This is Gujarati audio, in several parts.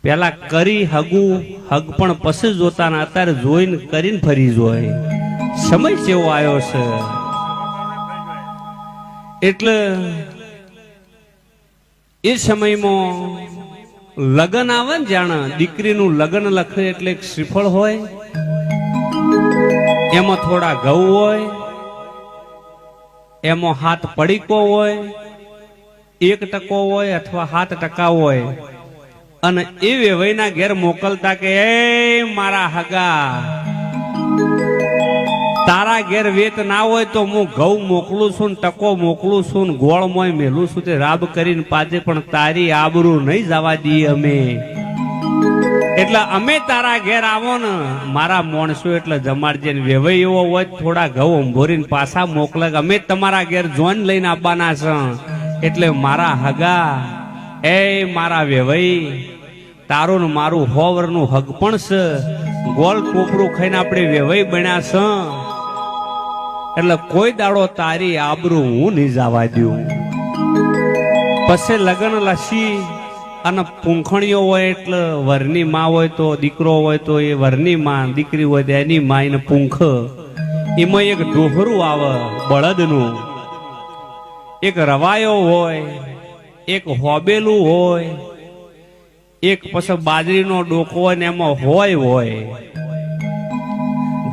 પેલા કરી હગું હગ પણ પછી જોતા ને અત્યારે જોઈને કરીને ફરી જોય. સમય કેવો આવ્યો છે. એટલે એ સમયમાં લગ્ન આવે ને, જાણે દીકરીનું લગ્ન લખે એટલે એક શ્રીફળ હોય, એમાં થોડા ઘઉં હોય, એમાં 7 પડીકો હોય, 1% હોય અથવા 7% હોય, અને એ વેવાઈના ઘેર મોકલતા કે એ મારા હગા, તારા ઘેર વેત ના હોય તો હું ઘઉં મોકલું છું, ટકો મોકલું છું, ગોળ મોય મેલું છું, તે રાબ કરીને પાજે, પણ તારી આબરૂ નહીં જવા દઈએ અમે. એટલે અમે તારા ઘેર આવો ને મારા માણસો એટલે જમાડજે. વેવાઈ એવો હોય થોડા ઘઉં અંભોરીને પાછા મોકલે, અમે તમારા ઘેર જોન લઈને આવવાના છે. એટલે મારા હગા, એ મારા વેવાઈ, તારું ને મારું 100 વર્ષનું હગ પણ છે. ગોળ ટોપરું ખાઈને આપણે વેવાઈ બન્યા છે, એટલે કોઈ દાડો તારી આબરૂ હું નહીં જવા દઉં. પછી લગ્ન લસી અને પૂંખણીઓ હોય, એટલે વરની માં હોય તો દીકરો હોય તો એ વરની માં, દીકરી હોય તો એની માં, એને પૂંખ. એમાં એક ડોહરું આવે બળદનું, એક રવાયો હોય, એક હોબેલું હોય, એક પછી બાજરીનો ડોકો હોય ને એમાં હોય.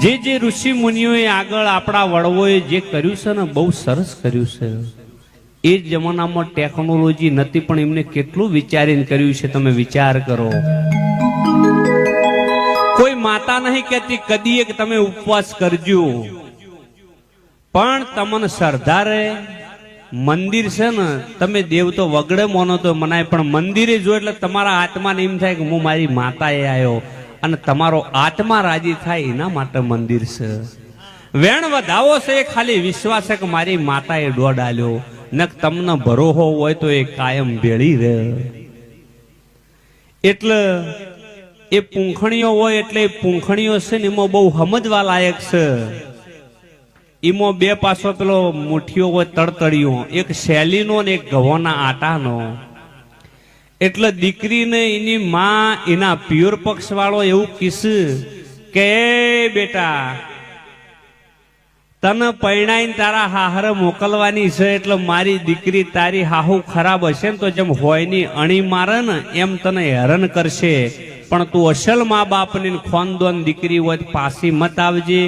જે ઋષિ મુનિઓએ આગળ આપણા વડવોએ જે કર્યું છે ને, બહુ સરસ કર્યું છે. એ જમાનામાં ટેકનોલોજી નથી, પણ એમને કેટલું વિચારીને કર્યું છે, તમે વિચાર કરો. કોઈ માતા નહીં કહેતી કદી એક તમે ઉપવાસ કરજો, પણ તમને શ્રદ્ધા રહે. મંદિર છે ને, તમે દેવ તો વગડે મોનો તો મનાય, પણ મંદિરે જો એટલે તમારા આત્માને એમ થાય કે હું મારી માતાએ આવ્યો, અને તમારો આત્મા રાજી થાય એના માટે મંદિર છે. વેણ વધાવો છે એ ખાલી વિશ્વાસ છે કે મારી માતાએ દોડ આલ્યો, ન તમને ભરોહો હોય તો એ કાયમ ભેળી રહે. એટલે એ પૂંખણીઓ હોય, એટલે એ પૂંખણીઓ છે ને એમાં બહુ સમજવા લાયક છે. એમાં 2 પાસો પેલો મુઠ્ઠીઓ હોય તડતડીઓ, એક શેલીનો ને એક ઘઉંના આટાનો. એટલે દીકરીને એની માં, એના પિયોર પક્ષ વાળો એવું કીધું કે બેટા, તને પરણાઈને તારા હાહરે મોકલવાની છે, એટલે મારી દીકરી તારી હાહુ ખરાબ હશે ને તો જેમ હોયની અણી મારે ને એમ તને હેરાન કરશે, પણ તું અસલ મા બાપની ખોનદોન દીકરી હોય પાછી મત આવજે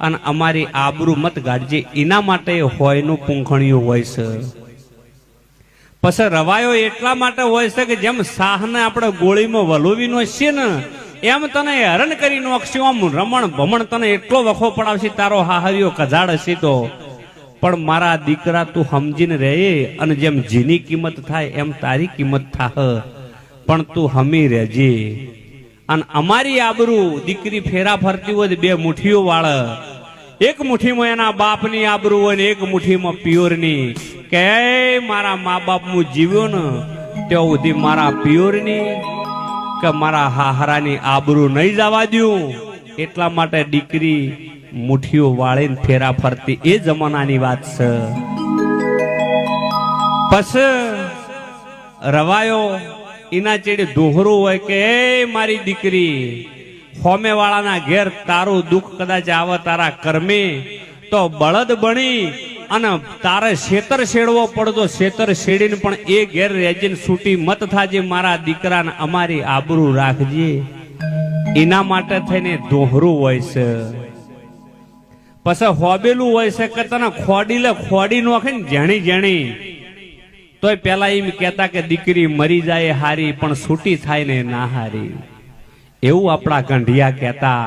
અને અમારી આબરૂ મત ગાડજે. એના માટે હોયનું પૂંખણિયું હોય છે. પછી રવાયો એટલા માટે હોય છે કે જેમ શાહને આપણે ગોળીમાં વલોવીનો છે ને, એમ તને હેરાન કરી નોખશે, આમ રમણ ભમણ તને એટલો વખો પડાવશે, તારો હાહરિયો કજાડ હશે તો. પણ મારા દીકરા તું સમજીને રહે, અને જેમ જીની કિંમત થાય એમ તારી કિંમત થાહ, પણ તું હમી રહેજે. અને અમારી આબરૂ, દીકરી ફેરા ફરતી હોય 2 મુઠ્ઠીઓ વાળે, એક મુઠ્ઠીમાં એના બાપની આબરૂ હોય ને એક મુઠ્ઠીમાં પિયોરની, કે મારા મા બાપ હું જીવ્યો ને ત્યાં સુધી મારા પિયોરની કે મારા હાહરાની આબરૂ નહીં જવા દઉં. એટલા માટે દીકરી મુઠ્ઠીઓ વાળીને ફેરા ફરતી એ જમાનાની વાત છે. પછી રવાયો એના ચેડે દોહરું હોય કે મારી દીકરી, હોમે વાળાના ઘેર તારું દુઃખ કદાચ આવે તારા કર્મે, તો બળદ બની અને તારે શેતર શેડવો પડતો, શેતર શેડીને પણ એ ઘેર રેજીને છૂટી મત થાજે. મારા દીકરાને અમારી આબરૂ રાખજે. એના માટે થઈને દોહરું હોય છે. પછી હોબેલું હોય છે કે તને ખોડી નોખે ને જેણી જેણી, તોય પેલા એમ કહેતા કે દીકરી મરી જાય હારી પણ છૂટી થાય ને ના હારી, એવું આપણા ગંઢિયા કહેતા.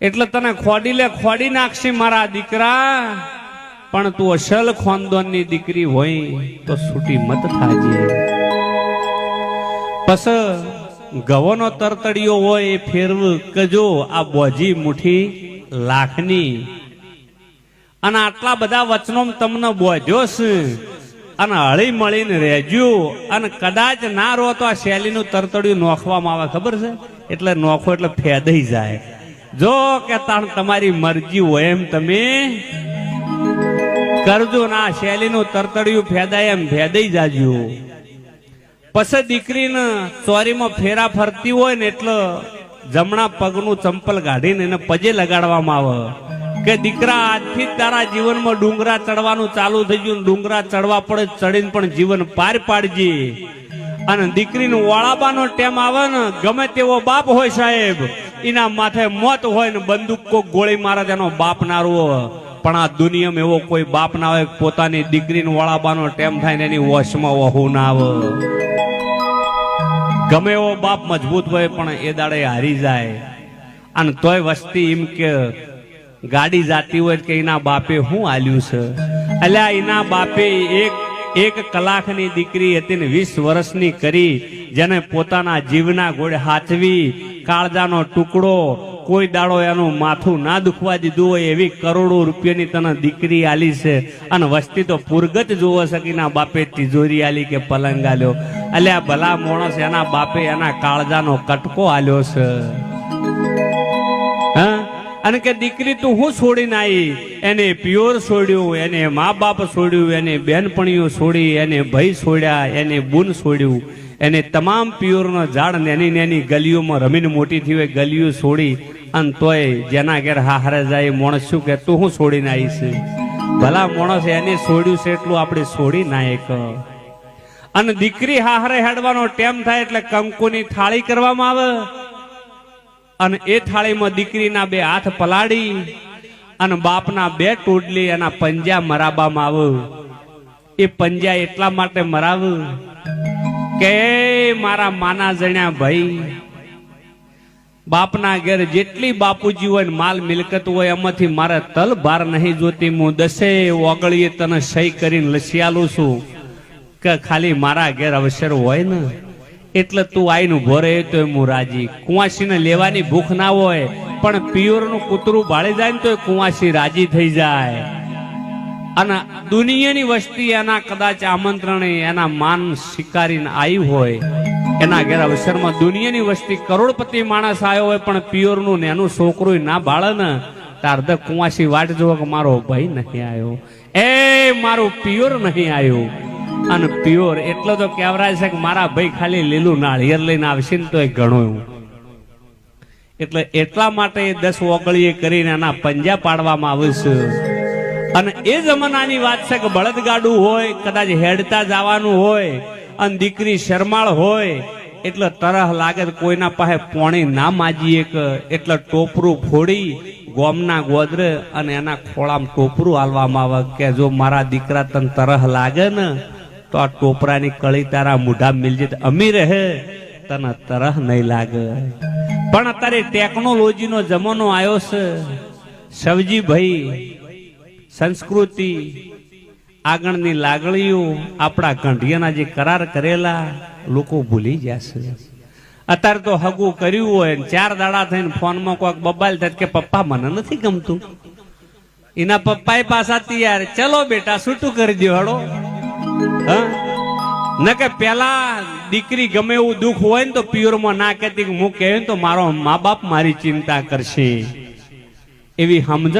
એટલે તને ખોડી નાખશે મારા દીકરા, પણ તું અસલ ખાનદાનની દીકરી હોય તો છૂટી મત થાજે. પછી ગવોનો તરતડિયો હોય એ ફેરવ કજો આ બોજી મુઠ્ઠી લાખની, અને આટલા બધા વચનો તમને બોધ્યો છે, અને હળી મળીને રહેજો. અને કદાચ ના રહો તો આ શૈલીનું તરતડિયું નોખવામાં આવે, ખબર છે? એટલે નોખો એટલે ફેદાઈ જાય. જો કે તમારી મરજી હોય એમ તમે કરજો, ના શૈલીનું તરતડિયું ફેદાય એમ ફેદાઈ જાજો. પછી દીકરીને ચોરીમાં ફેરા ફરતી હોય ને એટલે જમણા પગનું ચંપલ કાઢીને એને પજે લગાડવામાં આવે કે દીકરા આજથી તારા જીવનમાં ડુંગરા ચડવાનું ચાલુ થઈ ગયું, ડુંગરા ચડવા પડે ચડીને પણ જીવન પાર પાડજે. અને દીકરીનું વાળાબાનો ટેમ આવે ને, ગમે તેવો બાપ હોય સાહેબ, એના માથે મોત હોય ને બંદૂક કોક ગોળી મારે તેનો બાપ નારવો, પણ આ દુનિયામાં એવો કોઈ બાપ ના હોય પોતાની દીકરીનું વાળાબાનો ટેમ થાય ને એની વશમાં વહુ ના આવે. ગમે એવો બાપ મજબૂત હોય પણ એ દાડે હારી જાય. અને તોય વસ્તી એમ કે ગાડી જાતી હોય કે એના બાપે શું આલ્યું છે, અલ્યા એના બાપે એક કલાકની દીકરી હતી ને 20 વર્ષની કરી, જેને પોતાના જીવના ઘોડે હાચવી, કાળજાનો ટુકડો, કોઈ દાડો એનું માથું ના દુખવા દીધું હોય એવી કરોડો રૂપિયાની તને દીકરી આલી છે. અને વસ્તી તો પુરગત જોવો છે કે એના બાપે તિજોરી આલી કે પલંગ આલ્યો. અલ્યા ભલા માણસ એના બાપે એના કાળજાનો કટકો આલ્યો છે. હા, અને કે દીકરી તું હું છોડીને આવી, એને પિયોર છોડ્યું, એને મા બાપ છોડ્યું, એને બેનપણીઓ છોડી, એને ભાઈ છોડ્યા, એને બુન છોડ્યું, એને તમામ પિયોરનો ઝાડ નેની નેની ગલીઓમાં રમીને મોટી થઈ હોય ગલીઓ છોડી. અને તોય જેના ઘેર હારે જાય માણસ શું કે તું હું છોડીને આવી છે. ભલા માણસ એને છોડ્યું છે એટલું આપણે છોડી ના એક. અને દીકરી હારે હેડવાનો ટેમ થાય એટલે કંકુની થાળી કરવામાં આવે, અને એ થાળીમાં દીકરીના 2 હાથ પલાળી અને બાપના 2 ટોડલી એના પંજા મરાવવામાં આવે. એ પંજા એટલા માટે મરાવ કે મારા માના જણ્યા ભાઈ, બાપના ઘેર જેટલી બાપુજી હોય ને માલ મિલકત હોય એમાંથી મારે તલ ભાર નહીં જોતી. હું 10 ઓગળીએ તને સહી કરીને લસી આલું છું કે ખાલી મારા ઘેર અવસર હોય ને એટલે તું આઈને ઉભો રહે તો હું રાજી. કુંવાસીને લેવાની ભૂખ ના હોય પણ પિયોરનું કૂતરું ભાળી જાય ને તો કુંવાસી રાજી થઈ જાય. અને દુનિયાની વસ્તી એના કદાચ આમંત્રણે એના માન સ્વીકારીને આવી હોય, એના ઘેર અવસરમાં દુનિયાની વસ્તી કરોડપતિ માણસ આવ્યો હોય પણ પિયોરનું નેનું છોકરું ના ભાળે ને તાર ધ કુંવાસી વાટ જોવો કે મારો ભાઈ નહીં આવ્યો, એ મારું પિયોર નહીં આવ્યું. અને પ્યોર એટલો તો કહેવરાય છે કે મારા ભાઈ ખાલી લીલું નાળિયેર લઈને આવશે ને તો એ ઘણું. એટલે એટલા માટે 10 ઓગળીએ કરીને એના પંજા પાડવામાં આવે છે. અને એ જમાનાની વાત છે કે બળદગાડું હોય, કદાચ હેડતા જવાનું હોય અને દીકરી શરમાળ હોય એટલે તરહ લાગે કોઈના પાસે પોણી ના માજીએ કે એટલે ટોપરું ફોડી ગોમના ગોદરે અને એના ખોળામાં ટોપરું આલવામાં આવે કે જો મારા દીકરા તને તરહ લાગે ને તો આ ટોપરાની કળી તારા મૂઢા મિલજે, અમી રહે તને તરહ નહીં લાગે. પણ અત્યારે ટેકનોલોજીનો જમાનો આવ્યો છે સવજી ભાઈ, સંસ્કૃતિ આગળની લાગણીઓ આપણા ગંઢિયાના જે કરાર કરેલા લોકો ભૂલી જશે. અત્યારે તો હગું કર્યું હોય 4 દાડા થઈને ફોનમાં કોઈક બબાલ થાય કે પપ્પા મને નથી ગમતું, એના પપ્પાએ પાછા તૈયાર, ચલો બેટા છૂટું કરી દો હડો. ન કે પેલા દીકરી ગમે એવું દુઃખ હોય ને તો પિયોરમાં ના કહેતી કે હું કહે તો મારો મા બાપ મારી ચિંતા કરશે, એવી સમજણ